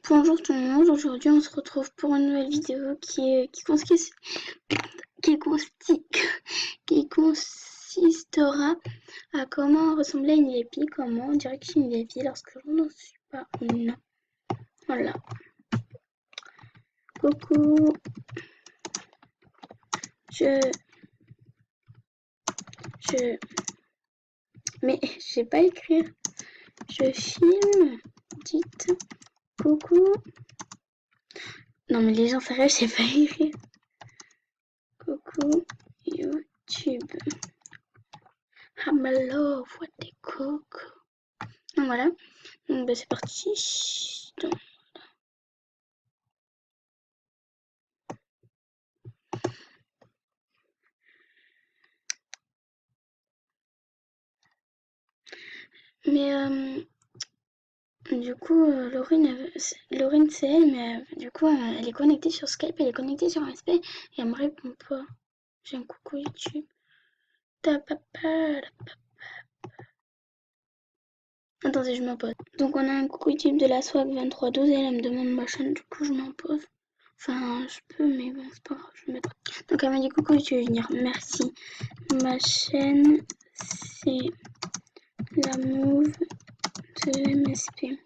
Bonjour tout le monde, aujourd'hui on se retrouve pour une nouvelle vidéo qui consistera à comment ressembler à une Lépie, comment on dirait que je suis une Lépie lorsque je n'en suis pas une. Voilà. Coucou, mais je sais pas écrire. Je filme, dites coucou. Non mais les gens sérieux, je sais pas écrire. Coucou YouTube. Ah my love, what the coco. Donc voilà, donc c'est parti. Donc, mais du coup, Laurine c'est elle, mais du coup, elle est connectée sur Skype, elle est connectée sur MSP et elle me répond pas. J'ai un coucou YouTube. Ta papa. Attendez, je m'impose. Donc on a un coucou YouTube de la swag 2312 et elle me demande ma chaîne, du coup je m'impose. Enfin, je peux, mais bon, c'est pas grave, je vais mettre. Donc elle m'a dit coucou, tu veux venir. Merci. Ma chaîne, c'est la move de MSP.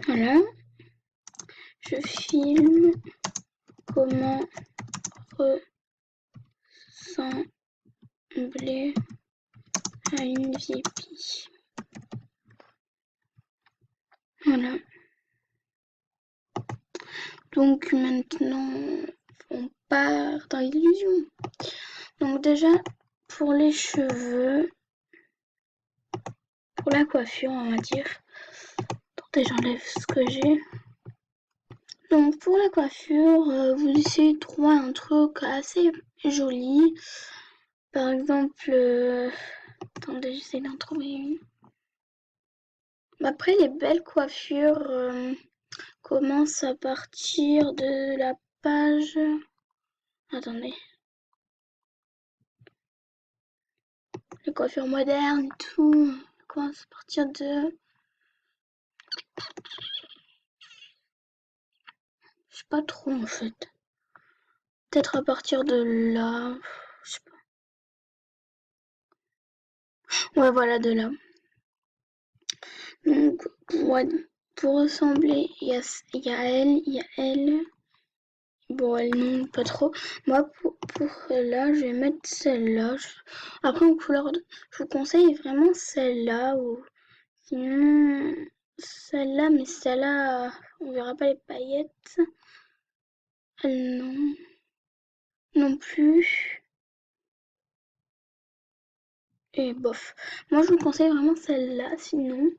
Voilà. Je filme comment ressembler à une VIP. Voilà. Donc maintenant, on part dans l'illusion. Donc déjà, pour les cheveux, pour la coiffure, on va dire. Attendez, j'enlève ce que j'ai. Donc pour la coiffure, vous essayez de trouver un truc assez joli. Par exemple, attendez, j'essaie d'en trouver une. Après, les belles coiffures commencent à partir de la page... Attendez. Les coiffures modernes et tout, commencent à partir de... Je sais pas trop en fait. Peut-être à partir de là... Je sais pas. Ouais, voilà, de là. Donc, pour ressembler, il y a elle. Bon, elle non, pas trop. Moi, pour là, je vais mettre celle-là. Après, en couleur, je vous conseille vraiment celle-là. Ou sinon, celle-là, mais celle-là, on verra pas les paillettes. Non. Non plus. Et bof. Moi, je vous conseille vraiment celle-là. Sinon,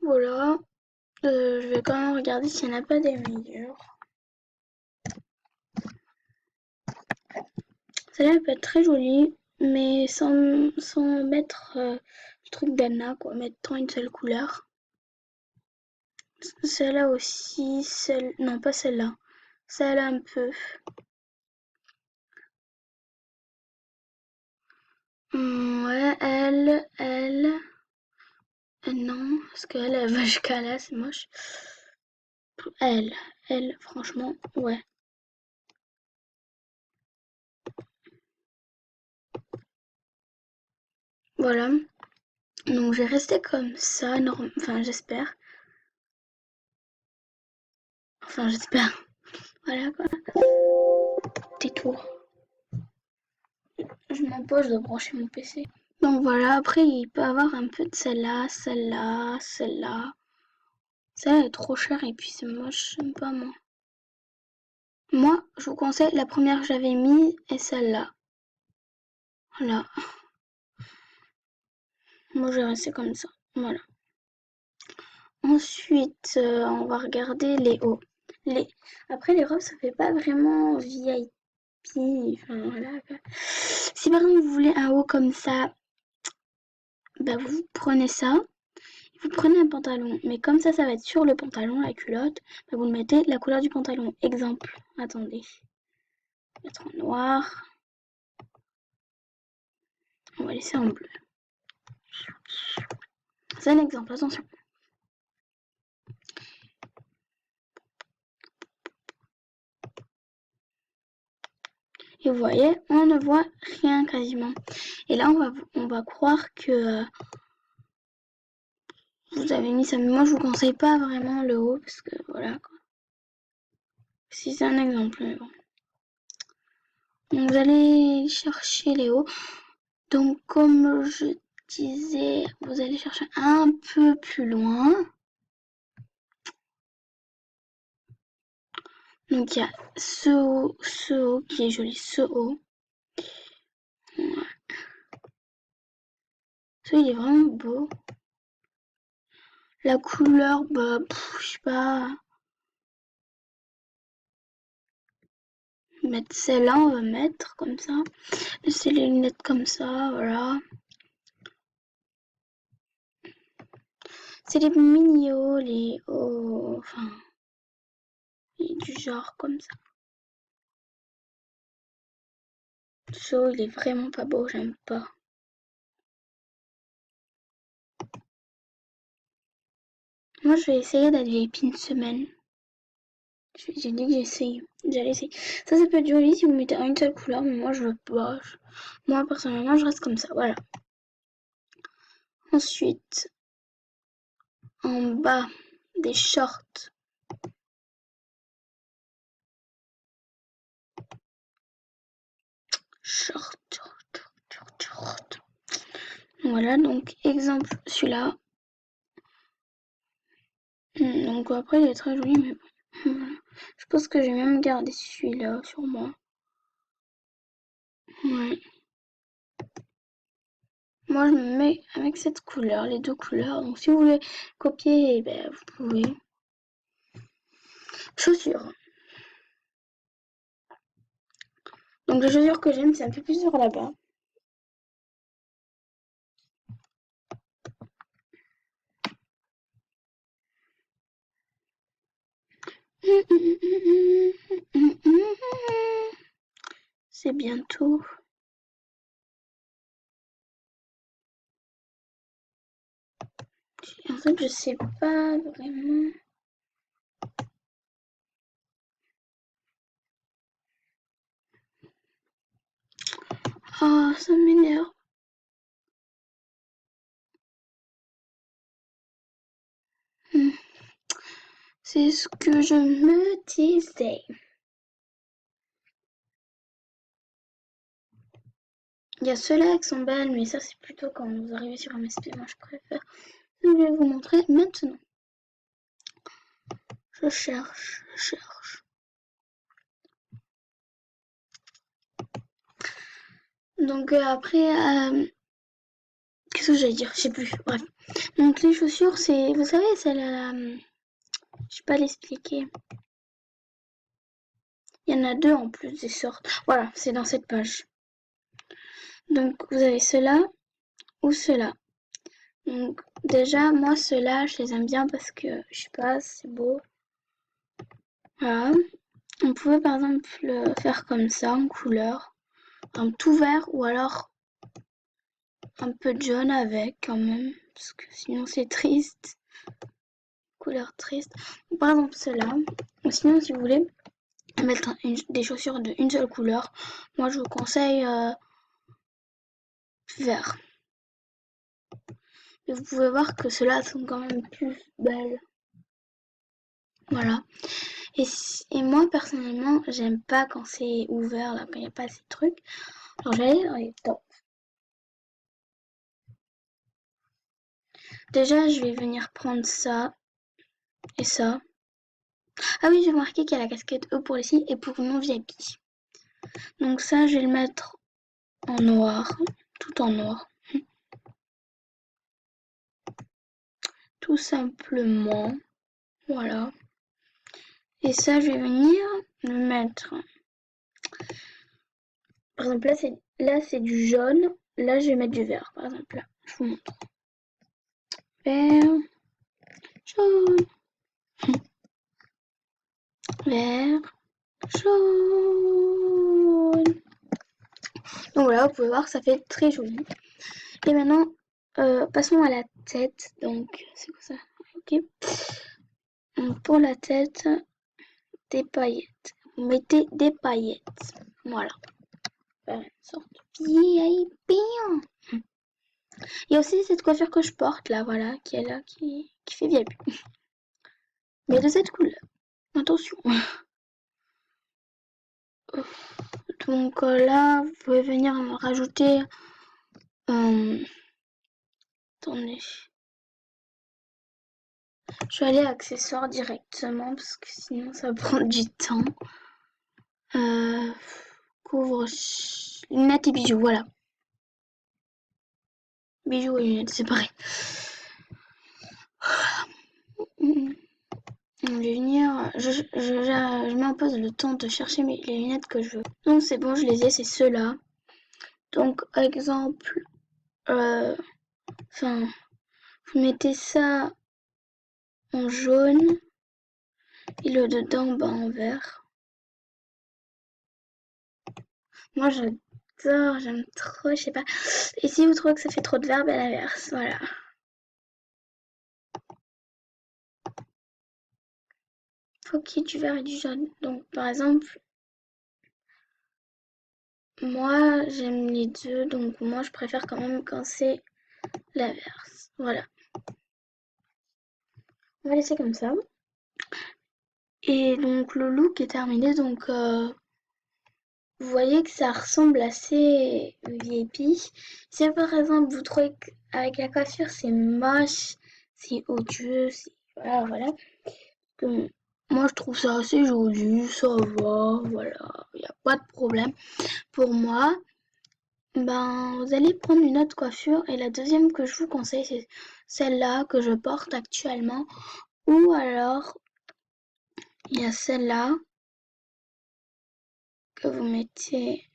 voilà. Je vais quand même regarder s'il n'y en a pas des meilleures. Celle-là peut être très jolie, mais sans mettre le truc d'Anna, quoi, mettre une seule couleur. Celle-là aussi, non pas celle-là, celle-là un peu. Ouais, non, parce qu'elle va jusqu'à là, c'est moche. Elle, franchement, ouais. Voilà. Donc je vais rester comme ça, enfin j'espère. Enfin j'espère. Voilà quoi. Tais-toi. Je m'impose, je dois brancher mon PC. Donc voilà, après il peut avoir un peu de celle-là, celle-là, celle-là. Celle-là est trop chère et puis c'est moche, j'aime pas moi. Moi, je vous conseille la première que j'avais mise et celle-là. Voilà. Moi, je vais rester comme ça. Voilà. Ensuite, on va regarder les hauts. Après, les robes, ça fait pas vraiment VIP. Enfin, voilà. Si par exemple, vous voulez un haut comme ça, bah, vous prenez ça. Vous prenez un pantalon. Mais comme ça va être sur le pantalon, la culotte, bah, vous le mettez la couleur du pantalon. Exemple. Attendez. On va mettre en noir. On va laisser en bleu. C'est un exemple, attention. Et vous voyez, on ne voit rien quasiment. Et là, on va croire que vous avez mis ça. Mais moi, je vous conseille pas vraiment le haut parce que voilà quoi. Si c'est un exemple, mais bon. Donc, vous allez chercher les hauts. Donc, comme je disais, vous allez chercher un peu plus loin. Donc, il y a ce haut qui est joli, ce haut. Ouais. Ce il est vraiment beau. La couleur, bah, je sais pas. Mettre celle-là, on va mettre comme ça. Laisser les lunettes comme ça, voilà. C'est les mini-hauts, les hauts, enfin, du genre comme ça. Ce haut, il est vraiment pas beau, j'aime pas. Moi, je vais essayer d'aller une semaine. J'ai dit que j'allais essayer. Ça peut être joli si vous mettez une seule couleur, mais moi, je veux pas. Moi, personnellement, je reste comme ça, voilà. Ensuite, en bas des shorts. Short. Voilà, donc exemple, celui-là. Donc après, il est très joli, mais bon. Voilà. Je pense que j'ai même gardé celui-là sur moi. Ouais. Moi, je me mets avec cette couleur, les deux couleurs. Donc si vous voulez copier, ben, vous pouvez. Chaussures. Donc les chaussures que j'aime, c'est un peu plus sur là-bas. C'est bientôt. En fait, je sais pas vraiment. Ah, ça m'énerve. C'est ce que je me disais. Il y a ceux-là qui sont belles, mais ça, c'est plutôt quand vous arrivez sur MSP. Moi, je préfère. Je vais vous montrer maintenant. Je cherche. Donc après, qu'est-ce que j'allais dire? Je sais plus. Bref. Donc les chaussures, c'est, vous savez, celle-là, je sais pas l'expliquer. Il y en a deux en plus des sortes. Voilà, c'est dans cette page. Donc vous avez ceux-là ou ceux-là. Donc déjà, moi ceux-là, je les aime bien parce que, je sais pas, c'est beau. Voilà. On pouvait par exemple le faire comme ça, en couleur. Un tout vert ou alors un peu de jaune avec quand même. Parce que sinon c'est triste. Couleur triste. Par exemple ceux-là. Ou sinon si vous voulez mettre des chaussures d'une seule couleur, moi je vous conseille vert. Et vous pouvez voir que ceux-là sont quand même plus belles. Voilà. Et moi personnellement, j'aime pas quand c'est ouvert, là, quand il n'y a pas ces trucs. Alors j'allais dans les tops. Déjà, je vais venir prendre ça et ça. Ah oui, j'ai marqué qu'il y a la casquette E pour les filles et pour non VIP. Donc ça, je vais le mettre en noir, tout en noir. Tout simplement. Voilà. Et ça, je vais venir le mettre. Par exemple, là, c'est du jaune. Là, je vais mettre du vert. Par exemple, là, je vous montre. Vert, jaune, vert, jaune. Donc voilà, vous pouvez voir, ça fait très joli. Et maintenant, Passons à la tête. Donc, c'est quoi ça? Ok. Donc, pour la tête, des paillettes. Vous mettez des paillettes. Voilà. Faire une sorte de VIP. Il y a aussi cette coiffure que je porte là, voilà, qui est là, qui fait VIP. Mais de cette couleur. Attention. Donc là, vous pouvez venir me rajouter. Attendez. Je vais aller à accessoires directement parce que sinon ça prend du temps. Couvre lunettes et bijoux, voilà. Bijoux et lunettes, c'est pareil. Je vais venir, je m'impose le temps de chercher les lunettes que je veux. Donc c'est bon, je les ai, c'est ceux-là. Donc exemple, enfin, vous mettez ça en jaune et le dedans en vert. Moi j'adore, j'aime trop, je sais pas. Et si vous trouvez que ça fait trop de vert, ben l'inverse, voilà. Faut qu'il y ait du vert et du jaune. Donc par exemple, moi j'aime les deux, donc moi je préfère quand même quand c'est l'inverse. Voilà. On va laisser comme ça. Et donc le look est terminé, donc vous voyez que ça ressemble assez VIP. Si par exemple vous trouvez qu'avec la coiffure c'est moche, c'est odieux, voilà, voilà. Que moi je trouve ça assez joli, ça va, voilà, il n'y a pas de problème. Pour moi, ben vous allez prendre une autre coiffure et la deuxième que je vous conseille c'est celle-là que je porte actuellement. Ou alors il y a celle-là que vous mettez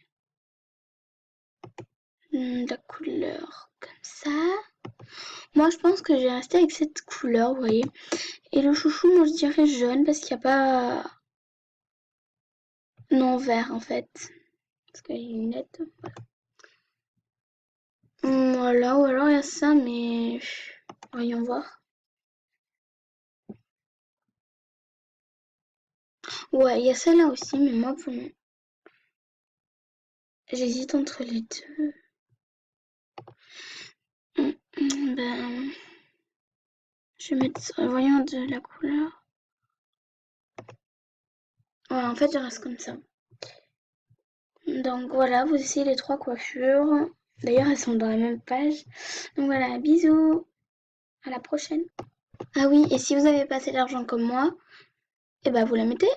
la couleur comme ça. Moi, je pense que je vais rester avec cette couleur, vous voyez. Et le chouchou, moi, je dirais jaune parce qu'il n'y a pas... Non, vert, en fait. Parce qu'il y a une lunette. Voilà, ou alors il y a ça, mais... Voyons voir. Ouais, il y a celle-là aussi, mais moi, pour... j'hésite entre les deux. Ben... Je vais mettre... Voyons de la couleur. Ouais, en fait, je reste comme ça. Donc voilà, vous essayez les trois coiffures. D'ailleurs, elles sont dans la même page. Donc voilà, bisous. À la prochaine. Ah oui, et si vous avez pas assez d'argent comme moi, et ben vous la mettez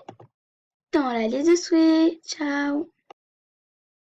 dans la liste de souhaits. Ciao.